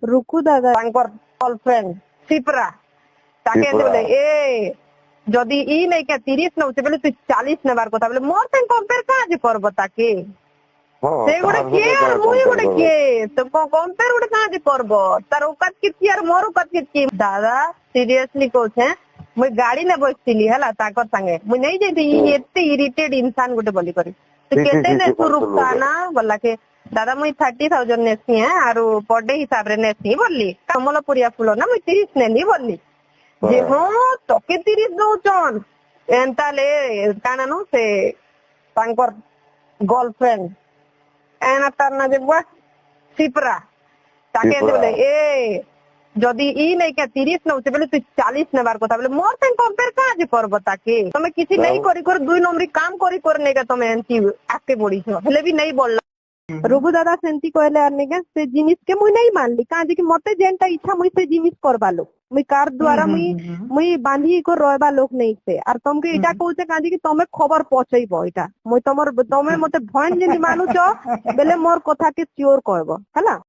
रुकु दादा गर्लफ्रेंड सिपरा ताके बोले ए जदि ई नहीं के 30 नौचे बोले तू 40 नेबार कथा बोले मोर से कंपेयर काज करबो ताके से गोटे के और मुई गोटे के तो कंपेयर गोटे काज करबो तार औकात किती और मोर औकात किती दादा सीरियसली कहछे मुई गाड़ी ले बसतिली हला ताकर संगे मुई नहीं जेती एते इरिटेट इंसान गोटे बोली करी तो केते ने तू रुकता ना बोला के दादा मुई 30,000 नेसी है आरो पर डे हिसाब रे नेसी बोलली कमलपुरिया फुल ना मुई 30 नेली बोलली जे हां तके 30 दउचन एंता ले काना नो से तांकर गर्लफ्रेंड एना तरना जे बुआ सिपरा ताके बोले ए जदि ई नहीं के 30 नौचे बोले तू 40 नेबार कथा बोले मोर से कंपेयर काज करबो ताके तमे किछि नहीं करी कर 2 नंबरी काम करी कर ने के तमे एंती आके बड़ी छ हेले भी नहीं बोलला रुबु दादा सेंती कहले आर ने के से जिनिस के मुई नहीं मानली काजे कि मते जेनटा इच्छा मुई से जिनिस करबालो मुई कार द्वारा मुई बांधी को रहबा लोक नहीं से आर तुमके इटा कहूचे काजे कि तमे खबर पहुंचैबो इटा मुई तमे मते भयन जेनी मानुचो बेले मोर कथा के श्योर कहबो हला।